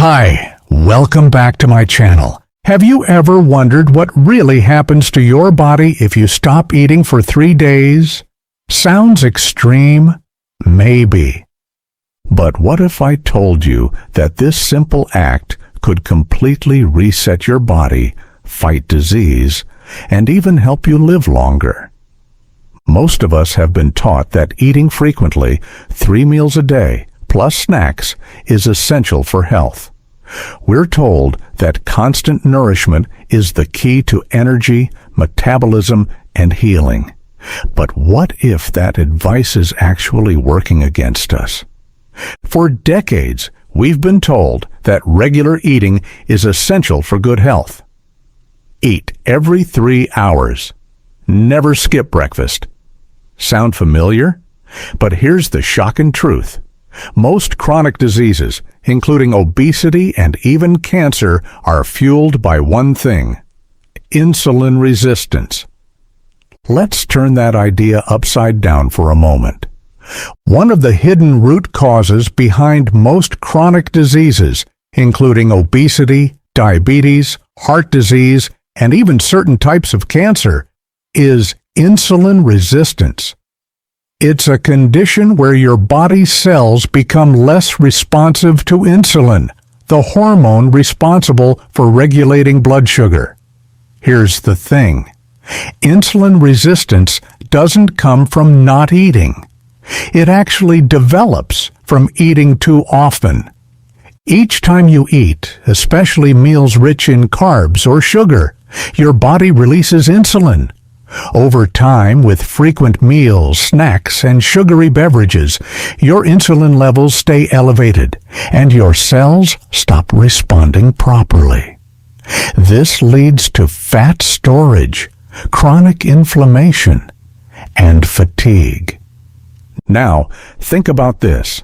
Hi, welcome back to my channel. Have you ever wondered what really happens to your body if you stop eating for 3 days? Sounds extreme? Maybe. But what if I told you that this simple act could completely reset your body, fight disease, and even help you live longer? Most of us have been taught that eating frequently, 3 meals a day, plus snacks, is essential for health. We're told that constant nourishment is the key to energy, metabolism, and healing. But what if that advice is actually working against us? For decades, we've been told that regular eating is essential for good health. Eat every 3 hours. Never skip breakfast. Sound familiar? But here's the shocking truth. Most chronic diseases, including obesity and even cancer, are fueled by one thing: insulin resistance. Let's turn that idea upside down for a moment. One of the hidden root causes behind most chronic diseases, including obesity, diabetes, heart disease, and even certain types of cancer, is insulin resistance. It's a condition where your body's cells become less responsive to insulin, the hormone responsible for regulating blood sugar. Here's the thing. Insulin resistance doesn't come from not eating. It actually develops from eating too often. Each time you eat, especially meals rich in carbs or sugar, your body releases insulin. Over time, with frequent meals, snacks, and sugary beverages, your insulin levels stay elevated, and your cells stop responding properly. This leads to fat storage, chronic inflammation, and fatigue. Now, think about this.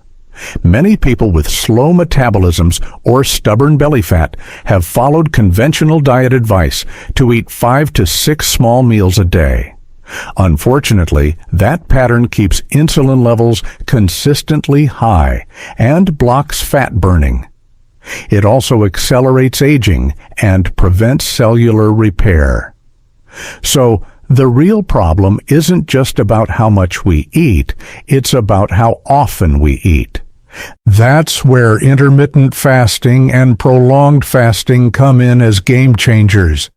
Many people with slow metabolisms or stubborn belly fat have followed conventional diet advice to eat 5 to 6 small meals a day. Unfortunately, that pattern keeps insulin levels consistently high and blocks fat burning. It also accelerates aging and prevents cellular repair. So, the real problem isn't just about how much we eat, it's about how often we eat. That's where intermittent fasting and prolonged fasting come in as game changers.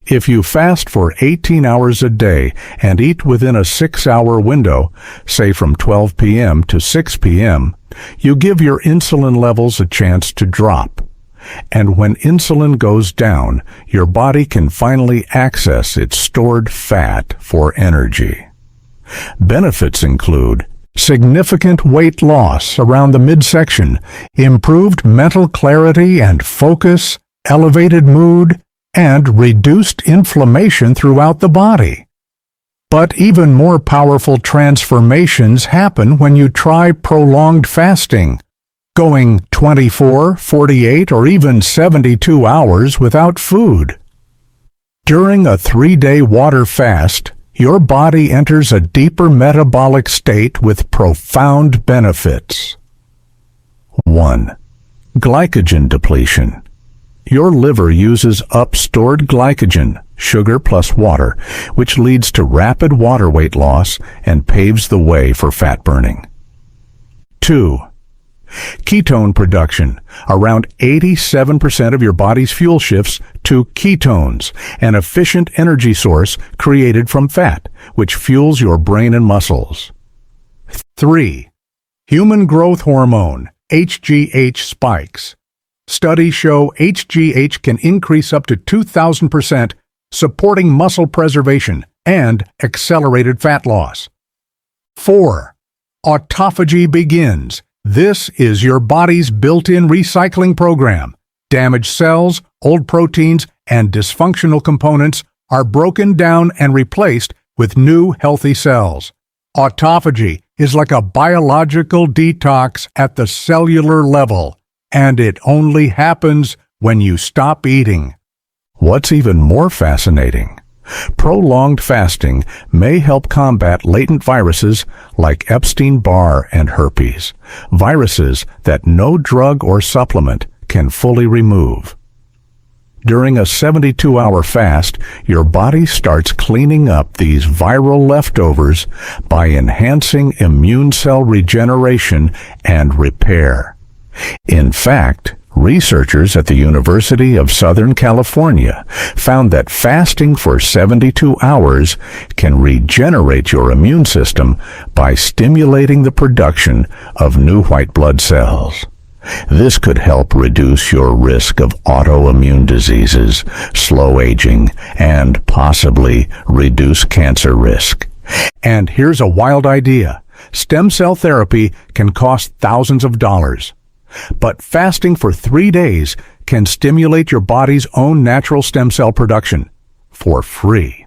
If you fast for 18 hours a day and eat within a 6-hour window, say from 12 p.m. to 6 p.m., you give your insulin levels a chance to drop. And when insulin goes down, your body can finally access its stored fat for energy. Benefits include significant weight loss around the midsection, improved mental clarity and focus, elevated mood, and reduced inflammation throughout the body. But even more powerful transformations happen when you try prolonged fasting, going 24, 48, or even 72 hours without food. During a 3-day water fast, your body enters a deeper metabolic state with profound benefits. 1. Glycogen depletion. Your liver uses up stored glycogen, sugar plus water, which leads to rapid water weight loss and paves the way for fat burning. 2. Ketone production. Around 87% of your body's fuel shifts to ketones, an efficient energy source created from fat, which fuels your brain and muscles. 3. Human growth hormone, HGH spikes. Studies show HGH can increase up to 2,000%, supporting muscle preservation and accelerated fat loss. 4. Autophagy begins. This is your body's built-in recycling program. Damaged cells, old proteins, and dysfunctional components are broken down and replaced with new healthy cells. Autophagy is like a biological detox at the cellular level, and it only happens when you stop eating. What's even more fascinating? Prolonged fasting may help combat latent viruses like Epstein-Barr and herpes, viruses that no drug or supplement can fully remove. During a 72-hour fast, your body starts cleaning up these viral leftovers by enhancing immune cell regeneration and repair. In fact, researchers at the University of Southern California found that fasting for 72 hours can regenerate your immune system by stimulating the production of new white blood cells. This could help reduce your risk of autoimmune diseases, slow aging, and possibly reduce cancer risk. And here's a wild idea. Stem cell therapy can cost thousands of dollars. But fasting for 3 days can stimulate your body's own natural stem cell production for free.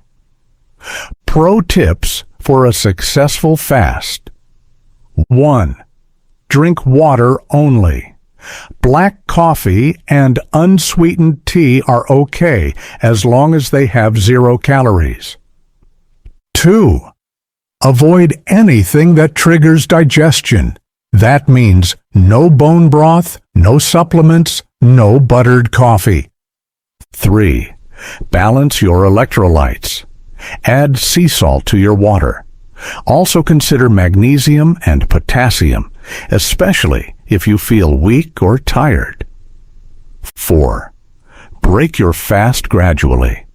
Pro tips for a successful fast. 1. Drink water only. Black coffee and unsweetened tea are okay as long as they have 0 calories. 2. Avoid anything that triggers digestion. That means no bone broth, no supplements, no buttered coffee. 3. Balance your electrolytes. Add sea salt to your water. Also consider magnesium and potassium, especially if you feel weak or tired. 4. Break your fast gradually.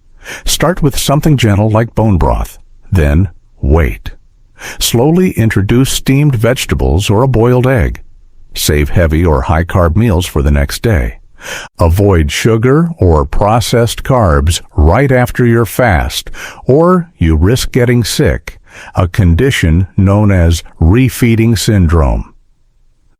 Start with something gentle like bone broth. Then wait. Slowly introduce steamed vegetables or a boiled egg. Save heavy or high-carb meals for the next day. Avoid sugar or processed carbs right after your fast, or you risk getting sick, a condition known as refeeding syndrome.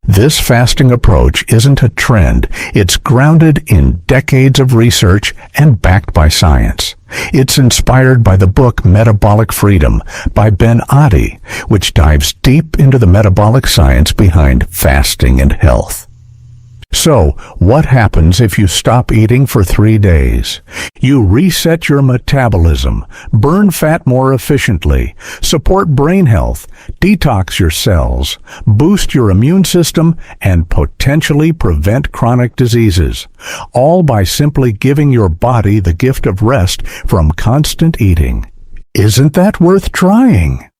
This fasting approach isn't a trend. It's grounded in decades of research and backed by science. It's inspired by the book Metabolic Freedom by Ben Adi, which dives deep into the metabolic science behind fasting and health. So, what happens if you stop eating for 3 days? You reset your metabolism, burn fat more efficiently, support brain health, detox your cells, boost your immune system, and potentially prevent chronic diseases, all by simply giving your body the gift of rest from constant eating. Isn't that worth trying?